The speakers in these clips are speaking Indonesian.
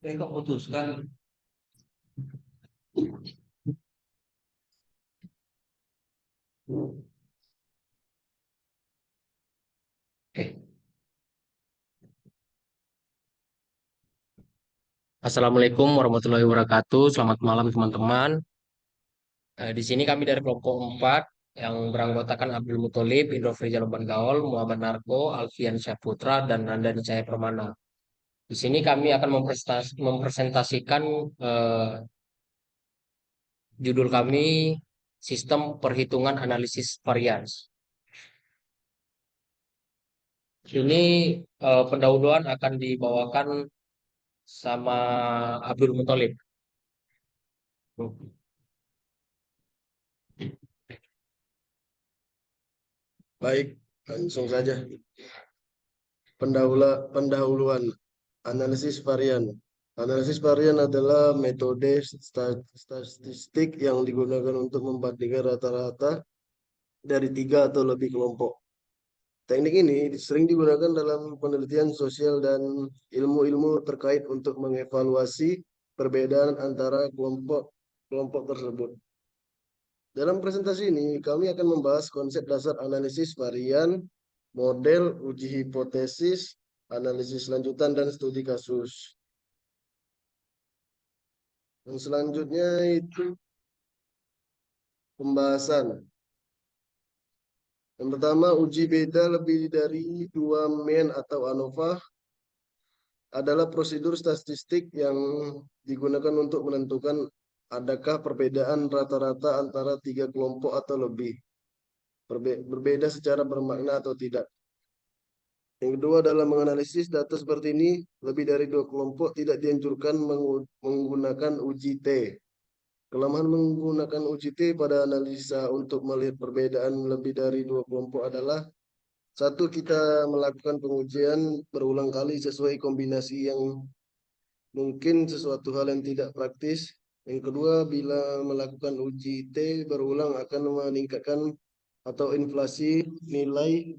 Kok putuskan? Assalamualaikum warahmatullahi wabarakatuh. Selamat malam teman-teman. Di sini kami dari kelompok 4 yang beranggotakan Abdul Muthalib, Indro Frizal Gaol, Muhammad Narko, Alfian Syahputra, dan Nanda Nicaya Permana. Di sini kami akan mempresentasikan eh, judul kami Sistem Perhitungan Analisis Varians. Ini pendahuluan akan dibawakan sama Abdul Muthalib. Baik, langsung saja. Pendahuluan analisis varian. Analisis varian adalah metode statistik yang digunakan untuk membandingkan rata-rata dari 3 atau lebih kelompok. Teknik ini sering digunakan dalam penelitian sosial dan ilmu-ilmu terkait untuk mengevaluasi perbedaan antara kelompok tersebut. Dalam presentasi ini, kami akan membahas konsep dasar analisis varian, model, uji hipotesis, analisis lanjutan, dan studi kasus. Dan selanjutnya itu pembahasan. Yang pertama, uji beda lebih dari 2 MEN atau ANOVA adalah prosedur statistik yang digunakan untuk menentukan adakah perbedaan rata-rata antara 3 kelompok atau lebih. Berbeda secara bermakna atau tidak. Yang kedua adalah menganalisis data seperti ini, lebih dari 2 kelompok tidak dianjurkan menggunakan uji T. Kelemahan menggunakan uji T pada analisa untuk melihat perbedaan lebih dari 2 kelompok adalah: satu, kita melakukan pengujian berulang kali sesuai kombinasi yang mungkin sesuatu hal yang tidak praktis. Yang kedua, bila melakukan uji T berulang akan meningkatkan atau inflasi nilai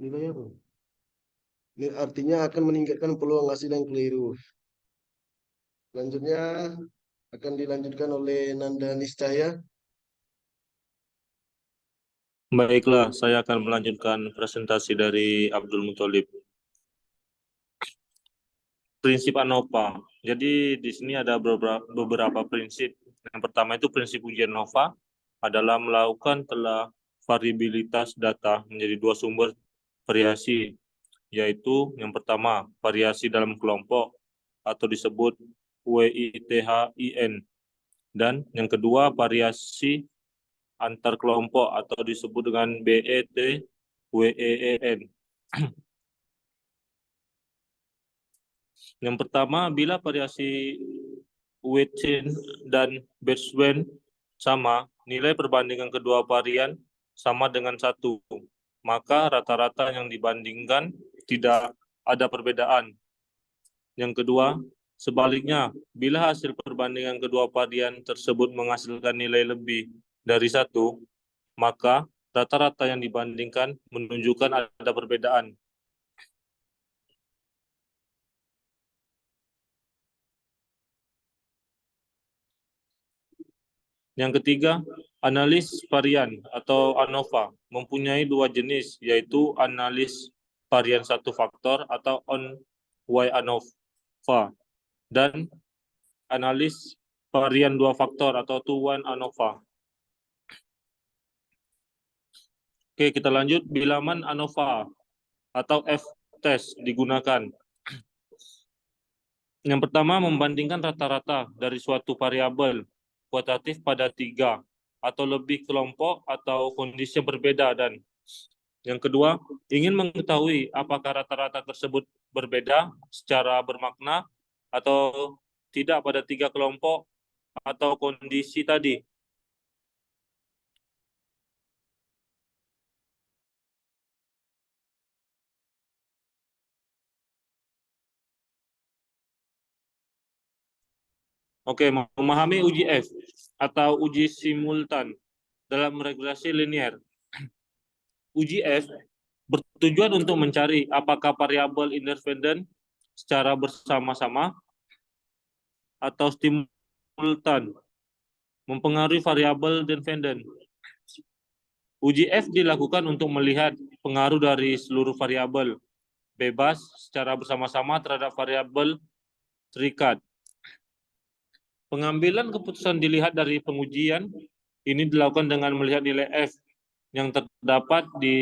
apa? Ini artinya akan meningkatkan peluang hasil yang keliru. Selanjutnya akan dilanjutkan oleh Nanda Niscaya. Baiklah, saya akan melanjutkan presentasi dari Abdul Muthalib. Prinsip ANOVA. Jadi di sini ada beberapa prinsip. Yang pertama itu prinsip ujian ANOVA adalah melakukan telah variabilitas data menjadi 2 sumber variasi, yaitu yang pertama variasi dalam kelompok atau disebut WITHIN, dan yang kedua variasi antar kelompok atau disebut dengan BETWEEN. Yang pertama, bila variasi Witten dan Bergman sama, nilai perbandingan kedua varian sama dengan 1, maka rata-rata yang dibandingkan tidak ada perbedaan. Yang kedua, sebaliknya, bila hasil perbandingan kedua varian tersebut menghasilkan nilai lebih dari 1, maka rata-rata yang dibandingkan menunjukkan ada perbedaan. Yang ketiga, analis varian atau ANOVA mempunyai 2 jenis, yaitu analis varian 1 faktor atau on-Y ANOVA dan analis varian 2 faktor atau two-one ANOVA. Oke, kita lanjut. Bilangan ANOVA atau F-test digunakan. Yang pertama, membandingkan rata-rata dari suatu variabel kualitatif pada 3 atau lebih kelompok atau kondisi yang berbeda, dan yang kedua, ingin mengetahui apakah rata-rata tersebut berbeda secara bermakna atau tidak pada 3 kelompok atau kondisi tadi. Oke, memahami uji F atau uji simultan dalam regulasi linear. Uji F bertujuan untuk mencari apakah variabel independen secara bersama-sama atau simultan mempengaruhi variabel dependen. Uji F dilakukan untuk melihat pengaruh dari seluruh variabel bebas secara bersama-sama terhadap variabel terikat. Pengambilan keputusan dilihat dari pengujian ini dilakukan dengan melihat nilai F yang terdapat di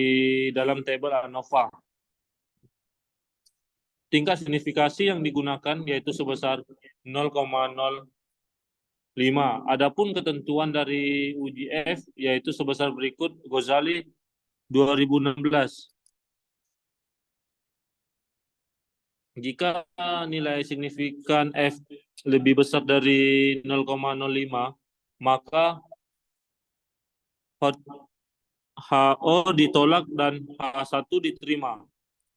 dalam tabel ANOVA. Tingkat signifikasi yang digunakan yaitu sebesar 0,05. Adapun ketentuan dari uji F yaitu sebesar berikut. Ghazali 2016. Jika nilai signifikan F lebih besar dari 0,05, maka HO ditolak dan H1 diterima.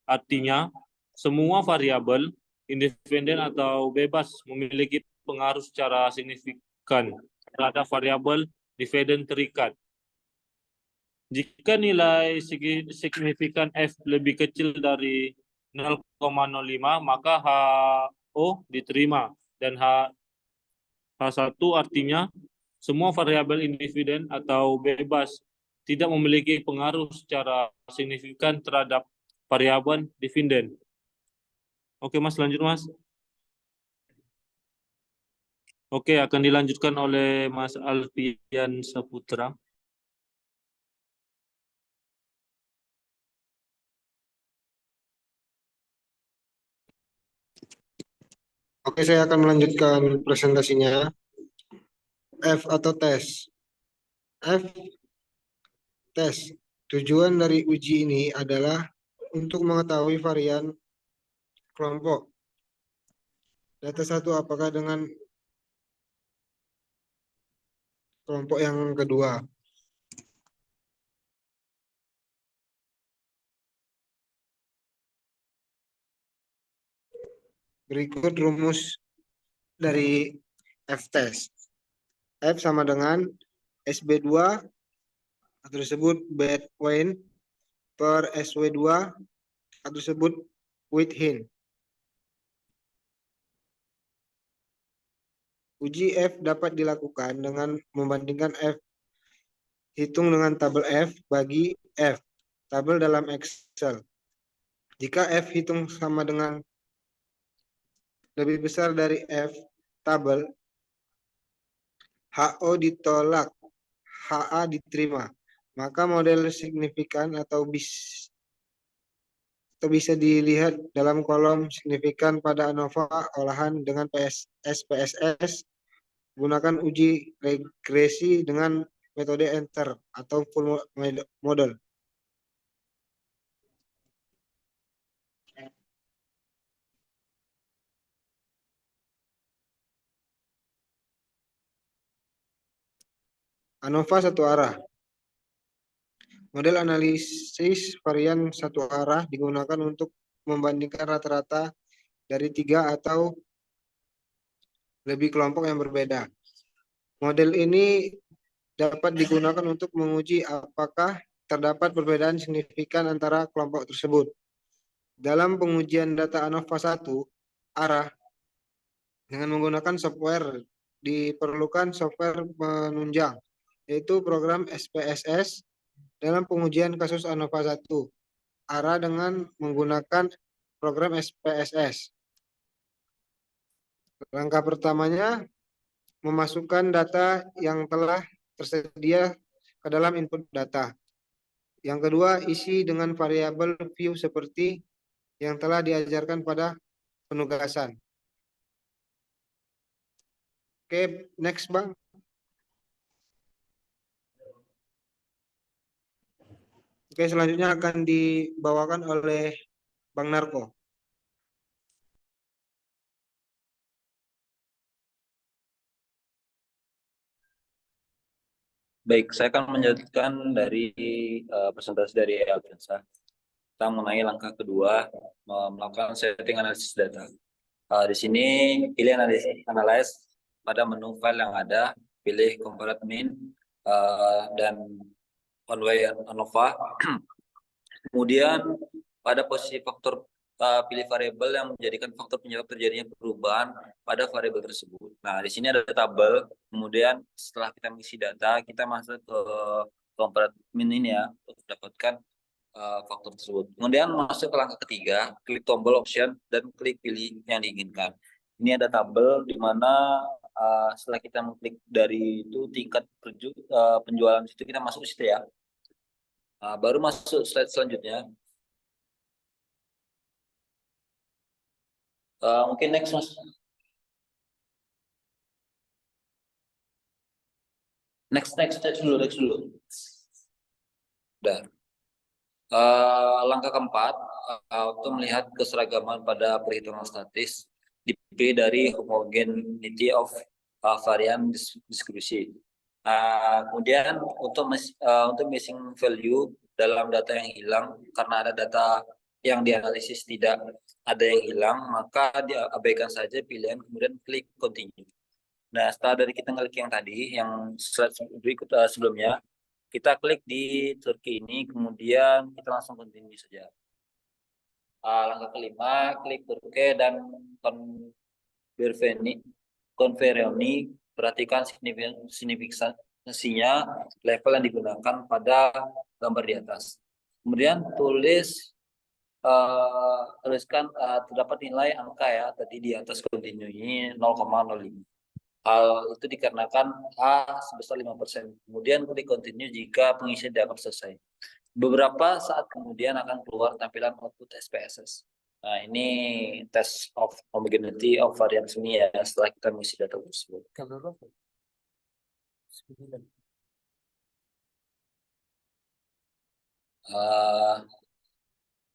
Artinya, semua variabel independen atau bebas memiliki pengaruh secara signifikan terhadap variabel dependen terikat. Jika nilai signifikan F lebih kecil dari 0,05, maka HO diterima dan H1 artinya semua variabel independen atau bebas tidak memiliki pengaruh secara signifikan terhadap variabel dependen. Oke Mas, lanjut Mas. Oke, akan dilanjutkan oleh Mas Alfian Saputra. Oke, saya akan melanjutkan presentasinya. F atau tes. F, tes. Tujuan dari uji ini adalah untuk mengetahui varian kelompok. Data 1 apakah dengan kelompok yang kedua. Berikut rumus dari F-test. F sama dengan SB2 atau disebut Bedouin per SW2 atau disebut Within. Uji F dapat dilakukan dengan membandingkan F hitung dengan tabel F bagi F, tabel dalam Excel. Jika F hitung sama dengan lebih besar dari F, tabel, HO ditolak, HA diterima. Maka model signifikan atau bisa dilihat dalam kolom signifikan pada ANOVA olahan dengan PSS gunakan uji regresi dengan metode enter atau full model. ANOVA satu arah. Model analisis varian satu arah digunakan untuk membandingkan rata-rata dari 3 atau lebih kelompok yang berbeda. Model ini dapat digunakan untuk menguji apakah terdapat perbedaan signifikan antara kelompok tersebut. Dalam pengujian data ANOVA 1 arah dengan menggunakan software, diperlukan software penunjang, yaitu program SPSS. Dalam pengujian kasus ANOVA 1 arah dengan menggunakan program SPSS. Langkah pertamanya, memasukkan data yang telah tersedia ke dalam input data. Yang kedua, isi dengan variabel view seperti yang telah diajarkan pada penugasan. Oke, next Bang. Oke, selanjutnya akan dibawakan oleh Bang Narko. Baik, saya akan melanjutkan dari presentasi dari Alfiansa tentang mengenai langkah kedua melakukan setting analisis data. Di sini pilih analyze pada menu file yang ada, pilih compare min dan one way ANOVA. Kemudian pada posisi faktor pilih variabel yang menjadikan faktor penyebab terjadinya perubahan pada variabel tersebut. Nah, di sini ada tabel, kemudian setelah kita mengisi data, kita masuk ke kompartmen ini ya, untuk dapatkan faktor tersebut. Kemudian masuk ke langkah ketiga, klik tombol option dan klik pilih yang diinginkan. Ini ada tabel di mana setelah kita mengklik dari itu tingkat penjualan itu kita masuk ke situ ya. Baru masuk slide selanjutnya. Mungkin next mas. Next dulu. Udah. Langkah keempat untuk melihat keseragaman pada perhitungan statis dipilih dari homogeneity of varian distribution. Kemudian untuk missing value dalam data yang hilang, karena ada data yang dianalisis tidak ada yang hilang, maka diabaikan saja pilihan kemudian klik continue. Nah, setelah dari kita klik yang tadi, yang slide berikut sebelumnya, kita klik di Turki ini, kemudian kita langsung continue saja. Langkah kelima, klik Turki dan konvereni, perhatikan signifikansinya level yang digunakan pada gambar di atas. Kemudian tuliskan terdapat nilai angka ya tadi di atas continue ini 0,05. Hal itu dikarenakan A sebesar 5%. Kemudian klik continue jika pengisian dianggap selesai. Beberapa saat kemudian akan keluar tampilan output SPSS. Nah, ini test of homogeneity of variance ini ya setelah kita mengisi data tersebut.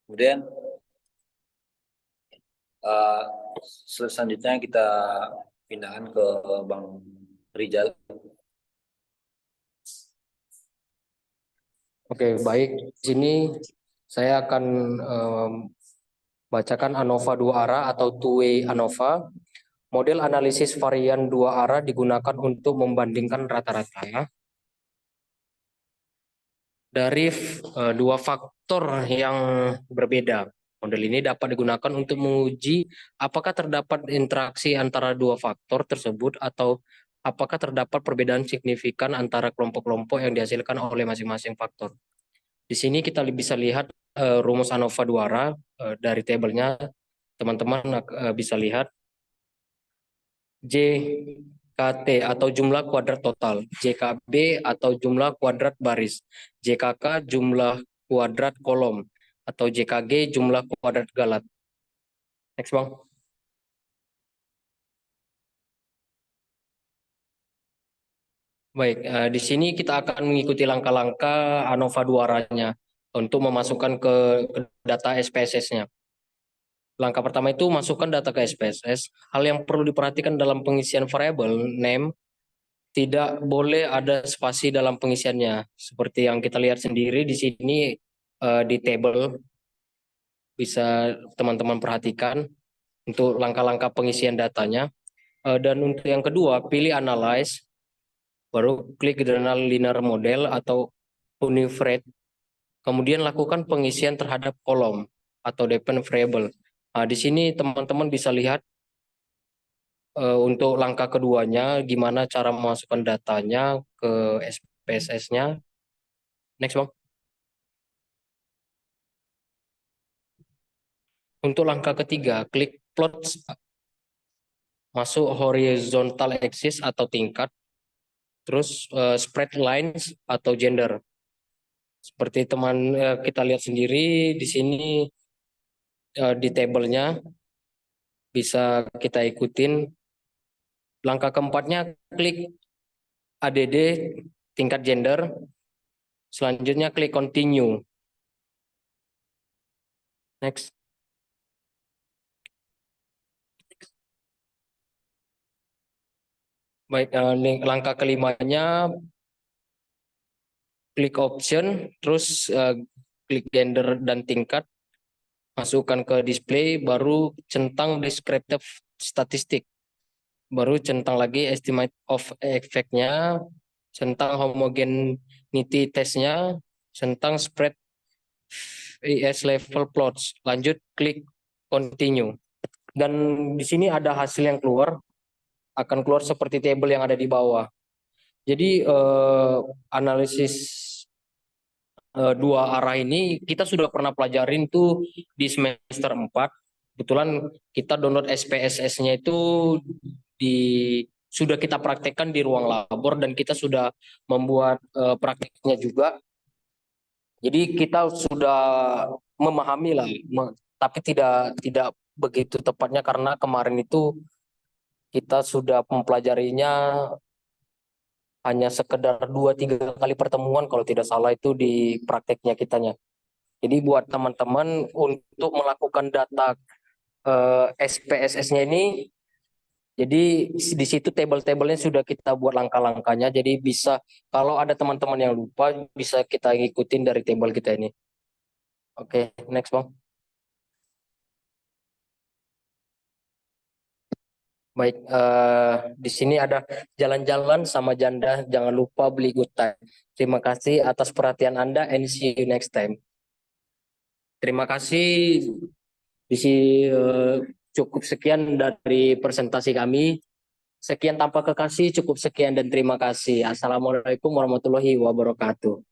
Kemudian selanjutnya kita pindahkan ke Bang Rizal. Oke, baik. Di sini saya akan bacakan ANOVA dua arah atau two-way ANOVA. Model analisis varian dua arah digunakan untuk membandingkan rata-rata dari dua faktor yang berbeda. Model ini dapat digunakan untuk menguji apakah terdapat interaksi antara dua faktor tersebut atau apakah terdapat perbedaan signifikan antara kelompok-kelompok yang dihasilkan oleh masing-masing faktor. Di sini kita bisa lihat rumus ANOVA dua arah dari tabelnya. Teman-teman bisa lihat JKT atau jumlah kuadrat total, JKB atau jumlah kuadrat baris, JKK jumlah kuadrat kolom, atau JKG jumlah kuadrat galat. Next Bang. Baik, di sini kita akan mengikuti langkah-langkah ANOVA dua arahnya untuk memasukkan ke data SPSS-nya. Langkah pertama itu masukkan data ke SPSS. Hal yang perlu diperhatikan dalam pengisian variabel name, tidak boleh ada spasi dalam pengisiannya. Seperti yang kita lihat sendiri di sini di table, bisa teman-teman perhatikan untuk langkah-langkah pengisian datanya. Dan untuk yang kedua, pilih analyze, baru klik general linear model atau univariate. Kemudian lakukan pengisian terhadap kolom atau dependent variable. Di sini teman-teman bisa lihat untuk langkah keduanya gimana cara memasukkan datanya ke SPSS-nya. Next Bang. Untuk langkah ketiga, klik plot, masuk horizontal axis atau tingkat, terus spread lines atau gender. Seperti kita lihat sendiri di sini di tabelnya bisa kita ikutin. Langkah keempatnya klik ADD tingkat gender. Selanjutnya klik continue. Next. Baik, langkah kelimanya klik option, terus klik gender dan tingkat, masukkan ke display, baru centang descriptive statistik, baru centang lagi estimate of effect-nya, centang homogeneity test-nya, centang spread ES level plots. Lanjut klik continue. Dan di sini ada hasil yang akan keluar seperti tabel yang ada di bawah. Jadi analisis dua arah ini kita sudah pernah pelajarin tuh di semester 4. Kebetulan kita download SPSS-nya itu sudah kita praktekkan di ruang labor dan kita sudah membuat prakteknya juga. Jadi kita sudah memahami lah, tapi tidak begitu tepatnya karena kemarin itu kita sudah mempelajarinya hanya sekedar 2-3 kali pertemuan kalau tidak salah itu di prakteknya kitanya. Jadi buat teman-teman untuk melakukan data SPSS-nya ini, jadi di situ tabel-tabelnya sudah kita buat langkah-langkahnya. Jadi bisa kalau ada teman-teman yang lupa bisa kita ngikutin dari tabel kita ini. Oke, next Bang. Baik, di sini ada jalan-jalan sama janda. Jangan lupa beli good time. Terima kasih atas perhatian Anda and see you next time. Terima kasih. Di sini cukup sekian dari presentasi kami. Sekian tanpa kekasih, cukup sekian dan terima kasih. Assalamualaikum warahmatullahi wabarakatuh.